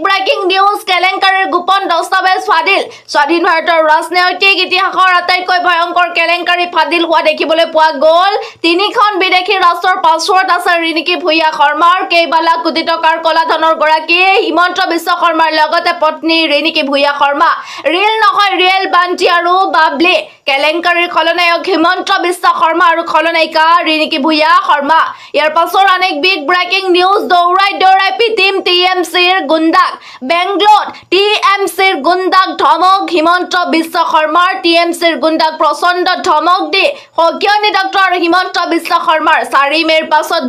Breaking news কেলেংকাৰীৰ গোপন দস্তাবেজ ফাদিল স্বাধীন ভাৰতৰ ৰাজনৈতিক ইতিহাসৰ আটাইতকৈ ভয়ংকৰ কেলেংকাৰী ফাদিল হোৱা দেখিবলৈ পোৱা গ'ল। তিনিখন বিদেশী ৰাষ্ট্ৰৰ পাছৱৰ্ড আছে ৰিণিকী ভূঞা শৰ্মাৰ। কেইবা লাখ কোটি টকাৰ কলা ধনৰ গৰাকী হিমন্ত বিশ্ব শৰ্মাৰ লগতে পত্নী ৰিণিকী ভূঞা শৰ্মা। ৰিল নহয় ৰিয়েল বান্টি আৰু বাবলি কেলেংকাৰীৰ খলনায়ক হিমন্ত বিশ্ব শৰ্মা আৰু খলনায়িকা ৰিণিকী ভূঞা শৰ্মা। ইয়াৰ পাছৰ অনেক বিগ ব্ৰেকিং নিউজ দৌৰাই পিটিম টিএমচিৰ গুণ্ডাক। বেংগলোৰ টিএমচিৰ গুণ্ডাক ধমক হিমন্ত বিশ্ব শৰ্মাৰ। টিএমচিৰ গুণ্ডাক প্ৰচণ্ড ধমক দি সকিয়নি ডক্টৰ হিমন্ত বিশ্ব শৰ্মাৰ। 4 মেৰ পাছত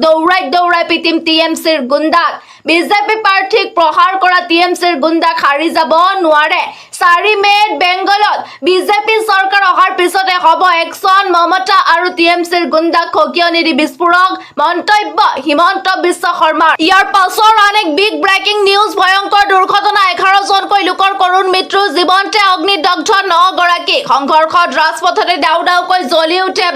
দৌৰাই পিটিম টিএমচিৰ গুণ্ডাক। বিজেপি প্ৰাৰ্থীক প্ৰহাৰ কৰা টিএমচিৰ গুণ্ডাক হাৰি যাব নোৱাৰে। 4 মেত বেংগলত বিজেপি চৰকাৰ অহাৰ পিছতে হ'ব একশ্যন। মমতা আৰু টিএমচিৰ গুণ্ডাক সকিয়নি দি বিস্ফোৰক মন্তব্য হিমন্ত বিশ্ব শৰ্মাৰ। ইয়াৰ পাছৰ অনেক বিগ ব্ৰেকিং নিউজ ভয়ংকৰ দুৰ্ঘটনা 11 জনকৈ লোকৰ কৰুণ মৃত্যু। জীৱনতে অগ্নিদগ্ধ 9 গৰাকী। সংঘৰ্ষত ৰাজপথতে দাউকৈ জ্বলি উঠে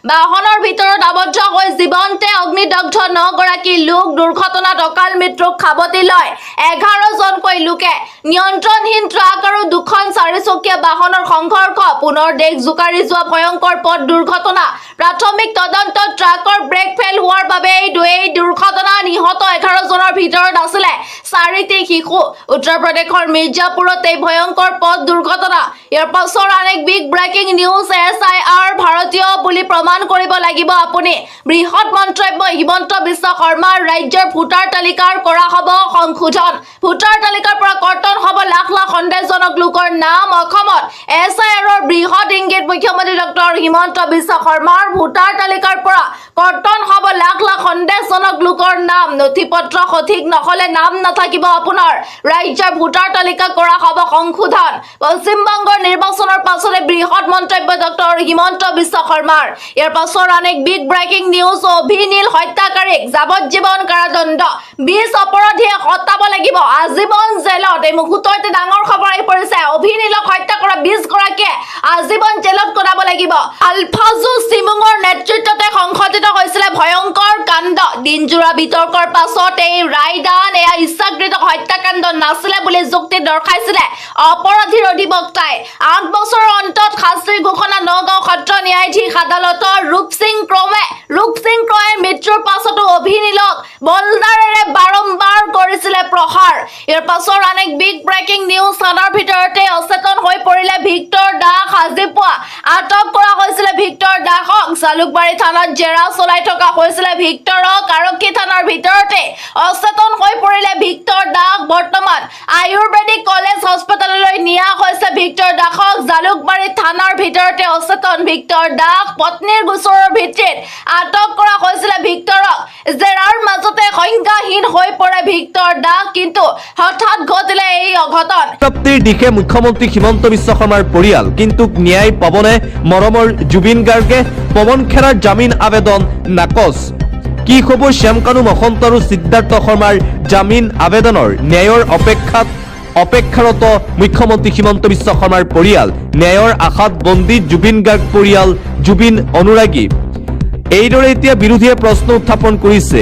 বাহনৰ ভিতৰত আবদ্ধ হৈ জীৱনতে অগ্নিদগ্ধ 9 গৰাকী লোক। দুৰ্ঘটনাত অকাল মৃত্যুক সাৱটি লয় 11 জনকৈ লোকে। নিয়ন্ত্ৰণহীন ট্ৰাক আৰু দুখন 4চকীয়া বাহনৰ সংঘৰ্ষ। পুনৰ দেশ জোকাৰি যোৱা ভয়ংকৰ পথ দুৰ্ঘটনা। প্ৰাথমিক তদন্তত ট্ৰাকৰ ব্ৰেক ফেল হোৱাৰ বাবে এই দুৰ্ঘটনা। নিহত 11 জনৰ ভিতৰত আছিলে 4টি শিশু। উত্তৰ প্ৰদেশৰ মিৰ্জাপুৰত এই ভয়ংকৰ পথ দুৰ্ঘটনা। ইয়াৰ পাছৰ অনেক বিগ ব্ৰেকিং নিউজ SIR ভাৰতীয় বুলি প্ৰমাণ কৰিব লাগিব আপুনি। বৃহৎ মন্তব্য হিমন্ত বিশ্ব শৰ্মাৰ। ৰাজ্যৰ ভোটাৰ তালিকাৰ কৰা হ'ব সংশোধন। ভোটাৰ তালিকাৰ পৰা কৰ্তন হ'ব লাখ লাখ সন্দেহজনক লোকৰ নাম। অসমত SIRৰ বৃহৎ ইংগিত মুখ্যমন্ত্ৰী ডক্টৰ হিমন্ত বিশ্ব শৰ্মাৰ। ভোটাৰ তালিকাৰ পৰা কৰ্তন হ'ব লাখ লাখ সন্দেহজনক লোকৰ নাম। নথি পত্ৰ সঠিক নহ'লে নাম নাথাকিব আপোনাৰ। ৰাজ্যৰ ভোটাৰ তালিকা কৰা হ'ব সংশোধন। পশ্চিমবংগৰ নিৰ্বাচনৰ পাছতে বৃহৎ মন্তব্য ডক্টৰ হিমন্ত বিশ্ব শৰ্মাৰ। ইয়াৰ পাছৰ অনেক বিগ ব্ৰেকিং নিউজ অভিনীল হত্যাকাৰীক যাৱজ্জীৱন কাৰাদণ্ড। 20 অপৰাধীয়ে কটাব লাগিব আজীৱন জেলত। এই মুহূৰ্ততে ডাঙৰ খবৰ আহি পৰিছে। অভিনীলক হত্যা কৰা 20 গৰাকীয়ে আজীৱন জেলত কটাব লাগিব। আলফাজু চিমুঙৰ নেতৃত্বতে সংঘটিত হৈছিলে ভয়ংকৰ কাণ্ড। দিনজোৰা বিতৰ্কৰ পাছত এই ৰায়দান। এয়া ইচ্ছাকৃত হত্যাকাণ্ড নাছিলে বুলি যুক্তি দৰ্শাইছিলে অপৰাধীৰ অধিবক্তাই। 8 বছৰৰ অন্তত শাস্তিৰ ঘোষণা। নগাঁও সত্ৰ ন্যায়াধীশ আদালতৰ ৰূপসিং ক্ৰমে মৃত্যুৰ পাছতো অভিনীলক বলদাৰেৰে বাৰম্বাৰ কৰিছিলে প্ৰহাৰ। ইয়াৰ পাছৰ অনেক বিগ ব্ৰেকিং নিউজ। থানাৰ ভিতৰতে অচেতন হৈ পৰিলে ভিক্টৰ দাস। আজি পুৱা আটক কৰা হৈছিলে ভিক্টৰ দাসক। জালুকবাৰী থানাত জেৰা চলাই থকা হৈছিলে ভিক্টৰক। আৰক্ষী থানাৰ ভিতৰতে অচেতন হৈ পৰিলে ভিক্টৰ দাস। বৰ্তমান আয়ুৰ্বেদিক কলেজ হস্পিতাললৈ নিয়া হৈছে ভিক্টৰ দাসক। জালুকবাৰী থানাৰ ভিতৰতে অচেতন ভিক্টৰ দাস। পত্নীৰ গোচৰৰ ভিত্তিত আটক কৰা হৈছিলে ভিক্টৰক। জেৰাৰ মাজতে সংজ্ঞাহীন হৈ পৰে ভিক্টৰ দাস। কিন্তু হঠাৎ ঘটিলে এই অঘটন। প্ৰাপ্তিৰ দিশে মুখ্যমন্ত্ৰী হিমন্ত বিশ্ব শৰ্মাৰ পৰিয়াল। কিন্তু ন্যায় পাবনে মৰমৰ জুবিন গাৰ্গে? পৱন খেৰাৰ জামিন আবেদন নাকচ। কি হ'ব শ্যামকানু মহন্ত আৰু সিদ্ধাৰ্থ শৰ্মাৰ জামিন আবেদনৰ? ন্যায়ৰ অপেক্ষাৰত মুখ্যমন্ত্ৰী হিমন্ত বিশ্ব শৰ্মাৰ পৰিয়াল। ন্যায়ৰ আশাত বন্দী জুবিন গাৰ্গ পৰিয়াল, জুবিন অনুৰাগী। এইদৰে এতিয়া বিৰোধীয়ে প্ৰশ্ন উত্থাপন কৰিছে।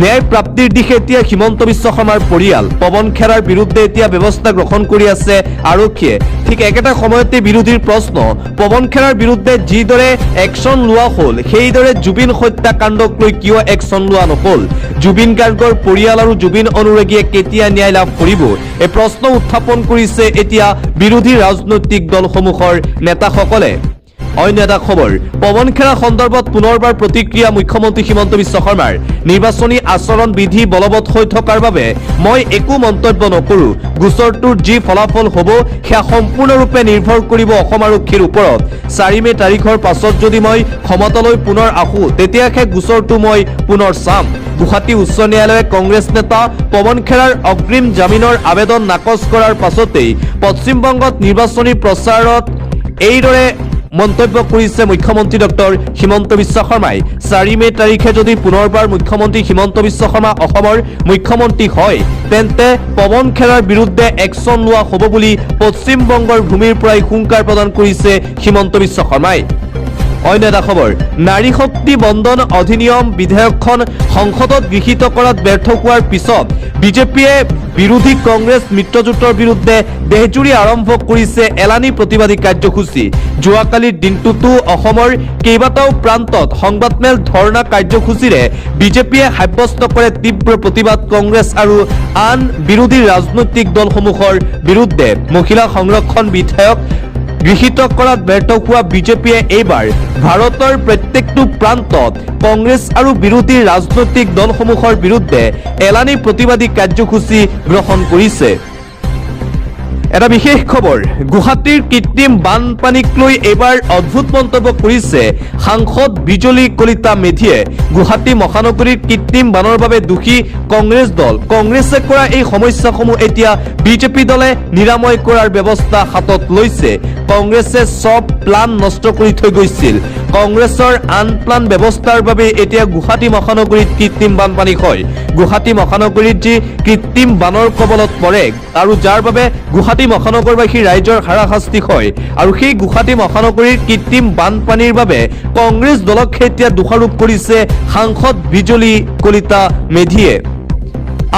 ন্যায় প্ৰাপ্তিৰ দিশে এতিয়া হিমন্ত বিশ্ব শৰ্মাৰ পৰিয়াল। পৱন খেৰাৰ বিৰুদ্ধে এতিয়া ব্যৱস্থা গ্ৰহণ কৰি আছে আৰক্ষীয়ে। ঠিক একেটা সময়তে বিৰোধীৰ প্ৰশ্ন, পৱন খেৰাৰ বিৰুদ্ধে যিদৰে একশ্যন লোৱা হ'ল সেইদৰে জুবিন হত্যাকাণ্ডক লৈ কিয় একশ্যন লোৱা নহ'ল? জুবিন গাৰ্গৰ পৰিয়াল আৰু জুবিন অনুৰাগীয়ে কেতিয়া ন্যায় লাভ কৰিব? এই প্ৰশ্ন উত্থাপন কৰিছে এতিয়া বিৰোধী ৰাজনৈতিক দলসমূহৰ নেতাসকলে। অন্য এটা খবৰ, পৱন খেৰা সন্দৰ্ভত পুনৰবাৰ প্ৰতিক্ৰিয়া মুখ্যমন্ত্ৰী হিমন্ত বিশ্ব শৰ্মাৰ। নিৰ্বাচনী আচৰণ বিধি বলবৎ হৈ থকাৰ বাবে মই একো মন্তব্য নকৰোঁ। গোচৰটোৰ যি ফলাফল হ'ব সেয়া সম্পূৰ্ণৰূপে নিৰ্ভৰ কৰিব অসম আৰক্ষীৰ ওপৰত। 4 মে তাৰিখৰ পাছত যদি মই ক্ষমতালৈ পুনৰ আহোঁ তেতিয়া সেই গোচৰটো মই পুনৰ চাম। গুৱাহাটী উচ্চ ন্যায়ালয়ে কংগ্ৰেছ নেতা পৱন খেৰাৰ অগ্ৰিম জামিনৰ আবেদন নাকচ কৰাৰ পাছতেই পশ্চিমবংগত নিৰ্বাচনী প্ৰচাৰত এইদৰে মন্তব্য কৰিছে মুখ্যমন্ত্ৰী ডক্টৰ হিমন্ত বিশ্ব শৰ্মাই। 4 মে তাৰিখে যদি পুনৰবাৰ মুখ্যমন্ত্ৰী হিমন্ত বিশ্ব শৰ্মা অসমৰ মুখ্যমন্ত্ৰী হয় তেন্তে পৱন খেৰাৰ বিৰুদ্ধে একশ্যন লোৱা হ'ব বুলি পশ্চিমবংগৰ ভূমিৰ পৰাই হুংকাৰ প্ৰদান কৰিছে হিমন্ত বিশ্ব শৰ্মাই। অন্য এটা খবৰ, নাৰী শক্তি বন্দন অধিনিয়ম বিধেয়কখন সংসদত গৃহীত কৰাত ব্যৰ্থ হোৱাৰ পিছত বিজেপিয়ে বিৰোধী কংগ্ৰেছ মিত্ৰজোঁটৰ বিৰুদ্ধে দেশজুৰি আৰম্ভ কৰিছে এলানি প্ৰতিবাদী কাৰ্যসূচী। যোৱাকালিৰ দিনটোতো অসমৰ কেইবাটাও প্ৰান্তত সংবাদমেল ধৰ্ণা কাৰ্যসূচীৰে বিজেপিয়ে সাব্যস্ত কৰে তীব্ৰ প্ৰতিবাদ কংগ্ৰেছ আৰু আন বিৰোধী ৰাজনৈতিক দলসমূহৰ বিৰুদ্ধে। মহিলা সংৰক্ষণ বিধেয়ক গৃহীত কৰাত ব্যৰ্থ হোৱা বিজেপিয়ে এইবাৰ ভাৰতৰ প্ৰত্যেকটো প্ৰান্তত কংগ্ৰেছ আৰু বিৰোধী ৰাজনৈতিক দলসমূহৰ বিৰুদ্ধে এলানি প্ৰতিবাদী কাৰ্যসূচী গ্ৰহণ কৰিছে। এটা বিশেষ খবৰ, গুৱাহাটীৰ কৃত্ৰিম বানপানীক লৈ এইবাৰ অদ্ভুত মন্তব্য কৰিছে সাংসদ বিজলী কলিতা মেধিয়ে। গুৱাহাটী মহানগৰীৰ কৃত্ৰিম বানৰ বাবে দোষী কংগ্ৰেছ দল। কংগ্ৰেছে কৰা এই সমস্যাসমূহ এতিয়া বিজেপি দলে নিৰাময় কৰাৰ ব্যৱস্থা হাতত লৈছে। কংগ্ৰেছে সব প্লান নষ্ট কৰি থৈ গৈছিল। কংগ্ৰেছৰ আনপ্লান ব্যৱস্থাৰ বাবে এতিয়া গুৱাহাটী মহানগৰীত কৃত্ৰিম বানপানী হয়। গুৱাহাটী মহানগৰীত যি কৃত্ৰিম বানৰ কবলত পৰে আৰু যাৰ বাবে গুৱাহাটী মহানগৰবাসী ৰাইজৰ হাৰাশাস্তি হয় আৰু সেই গুৱাহাটী মহানগৰীৰ কৃত্ৰিম বানপানীৰ বাবে কংগ্ৰেছ দলক এতিয়া দোষাৰোপ কৰিছে সাংসদ বিজলী কলিতা মেধিয়ে।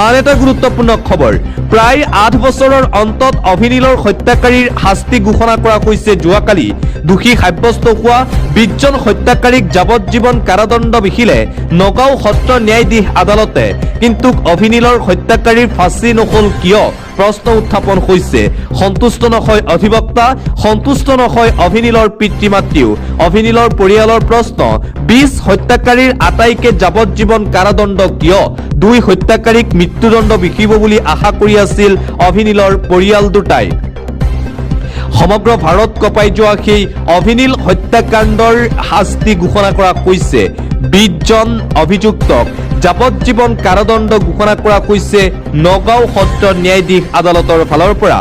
আন এটা গুৰুত্বপূৰ্ণ খবৰ, প্ৰায় 8 বছৰৰ অন্তত অভিনীলৰ হত্যাকাৰীৰ শাস্তি ঘোষণা কৰা হৈছে যোৱাকালি। দোষী সাব্যস্ত হোৱা 20 জন হত্যাকাৰীক যাৱজ্জীৱন কাৰাদণ্ড বিহিলে নগাঁও সত্ৰ ন্যায়াধীশ আদালতে। কিন্তু অভিনীলৰ হত্যাকাৰীৰ ফাঁচি নহল কিয় প্ৰশ্ন উত্থাপন হৈছে। সন্তুষ্ট নহয় অধিবক্তা, সন্তুষ্ট নহয় অভিনীলৰ পিতৃ মাতৃও। অভিনীলৰ পৰিয়ালৰ প্ৰশ্ন, 20 হত্যাকাৰীৰ আটাইকে যাৱজ্জীৱন কাৰাদণ্ড কিয়? 2 হত্যাকাৰীক মৃত্যুদণ্ড বিহিব বুলি আশা কৰি আছিল অভিনীলৰ পৰিয়াল দুটাই। সমগ্ৰ ভাৰত কঁপাই যোৱা সেই অভিনীল হত্যাকাণ্ডৰ শাস্তি ঘোষণা কৰা হৈছে। 20 জন অভিযুক্তক যাৱজ্জীৱন কাৰাদণ্ড ঘোষণা কৰা হৈছে নগাঁও সত্ৰ ন্যায়াধীশ আদালতৰ ফালৰ পৰা।